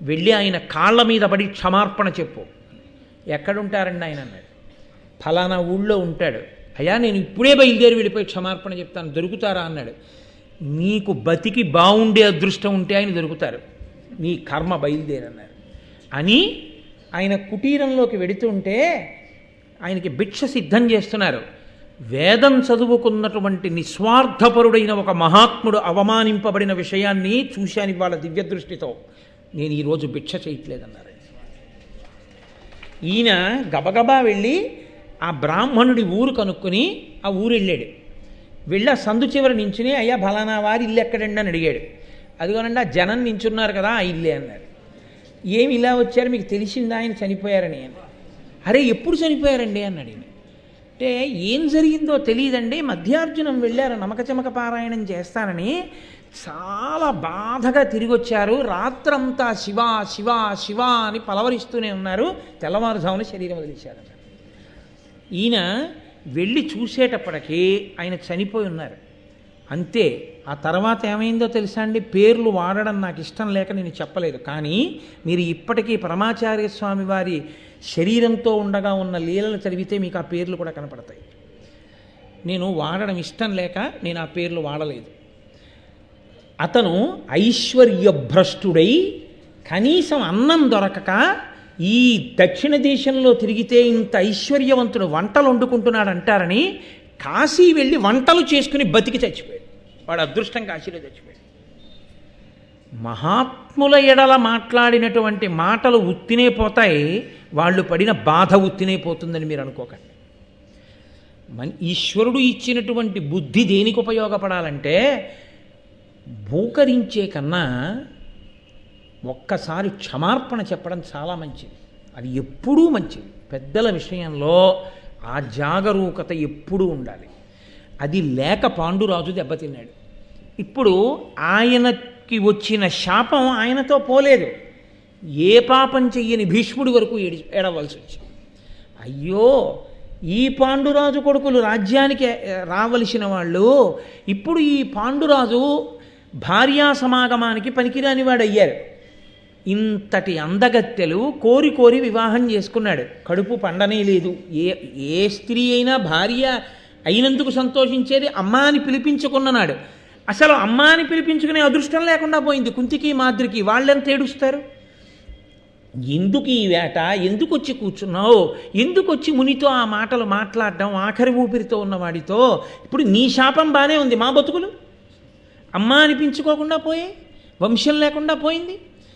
వెళ్ళి ఆయన కాళ్ళ మీద పడి క్షమార్పణ చెప్పు. ఎక్కడుంటారండి ఆయన అన్నాడు. ఫలానా ఊళ్ళో ఉంటాడు. అయ్యా నేను ఇప్పుడే బయలుదేరి వెళ్ళిపోయి క్షమార్పణ చెప్తాను, దొరుకుతారా అన్నాడు. నీకు బతికి బాగుండే అదృష్టం ఉంటే ఆయన దొరుకుతారు, నీ కర్మ బయలుదేరన్నారు అని ఆయన కుటీరంలోకి వెడుతుంటే ఆయనకి భిక్ష సిద్ధం చేస్తున్నారు. వేదం చదువుకున్నటువంటి నిస్వార్థపరుడైన ఒక మహాత్ముడు అవమానింపబడిన విషయాన్ని చూశాను వాళ్ళ దివ్య దృష్టితో. నేను ఈరోజు భిక్ష చేయట్లేదన్నారు. ఈయన గబగబా వెళ్ళి ఆ బ్రాహ్మణుడి ఊరు కనుక్కొని ఆ ఊరు వెళ్ళాడు. వెళ్ళి ఆ సందు చివరి నించుని, అయ్యా ఫలానా వారి ఇల్లు ఎక్కడండి అని అడిగాడు. అదిగోనండి ఆ జనం నించున్నారు కదా ఆ ఇల్లే అన్నారు. ఏమి ఇలా వచ్చారు, మీకు తెలిసిందా ఆయన చనిపోయారని అని. అరే ఎప్పుడు చనిపోయారండి అన్నాడు. అంటే ఏం జరిగిందో తెలియదండి, మధ్యార్జునం వెళ్ళారు నమకచమక పారాయణం చేస్తానని, చాలా బాధగా తిరిగి వచ్చారు, రాత్రంతా శివ శివ శివ అని పలవరిస్తూనే ఉన్నారు, తెల్లవారుజామున శరీరం వదిలేశారు. ఈయన వెళ్ళి చూసేటప్పటికీ ఆయన చనిపోయి ఉన్నారు. అంతే. ఆ తర్వాత ఏమైందో తెలుసా అండి, పేర్లు వాడడం నాకు ఇష్టం లేక నేను చెప్పలేదు, కానీ మీరు ఇప్పటికీ పరమాచార్య స్వామి వారి శరీరంతో ఉండగా ఉన్న లీలలు చదివితే మీకు ఆ పేర్లు కూడా కనపడతాయి. నేను వాడడం ఇష్టం లేక నేను ఆ పేర్లు వాడలేదు. అతను ఐశ్వర్యభ్రష్టుడై కనీసం అన్నం దొరకక ఈ దక్షిణ దేశంలో తిరిగితే ఇంత ఐశ్వర్యవంతుడు వంటలు వండుకుంటున్నాడు అంటారని కాశీ వెళ్ళి వంటలు చేసుకుని బతికి చచ్చిపోయాడు. వాడు అదృష్టం కాశీలో చచ్చిపోయాడు. మహాత్ముల ఎడల మాట్లాడినటువంటి మాటలు ఉత్తినే పోతాయి, వాళ్ళు పడిన బాధ ఉత్తినే పోతుందని మీరు అనుకోకండి. ఈశ్వరుడు ఇచ్చినటువంటి బుద్ధి దేనికి ఉపయోగపడాలంటే, భూకరించే కన్నా ఒక్కసారి క్షమార్పణ చెప్పడం చాలా మంచిది. అది ఎప్పుడూ మంచిది. పెద్దల విషయంలో ఆ జాగరూకత ఎప్పుడూ ఉండాలి. అది లేక పాండురాజు దెబ్బతిన్నాడు. ఇప్పుడు ఆయనకి వచ్చిన శాపం ఆయనతో పోలేదు. ఏ పాపం చెయ్యని భీష్ముడి వరకు ఏడవలసి వచ్చింది. అయ్యో ఈ పాండురాజు కొడుకులు రాజ్యానికి రావలసిన వాళ్ళు ఇప్పుడు ఈ పాండురాజు భార్యా సమాగమానికి పనికిరాని వాడు అయ్యారు. ఇంతటి అందగత్తెలు కోరి కోరి వివాహం చేసుకున్నాడు, కడుపు పండనే లేదు. ఏ స్త్రీ అయినా భార్య అయినందుకు సంతోషించేది అమ్మా అని పిలిపించుకున్నాడు. అసలు అమ్మా అని పిలిపించుకునే అదృష్టం లేకుండా పోయింది కుంతికి మాద్రికి. వాళ్ళెంత ఏడుస్తారు. ఎందుకు ఈ వేట, ఎందుకు వచ్చి కూర్చున్నావు, ఎందుకు వచ్చి మునితో ఆ మాటలు మాట్లాడడం, ఆఖరి ఊపిరితో ఉన్నవాడితో. ఇప్పుడు నీ శాపం బాగానే ఉంది, మా బతుకులు అమ్మ అనిపించుకోకుండా పోయాయి, వంశం లేకుండా పోయింది.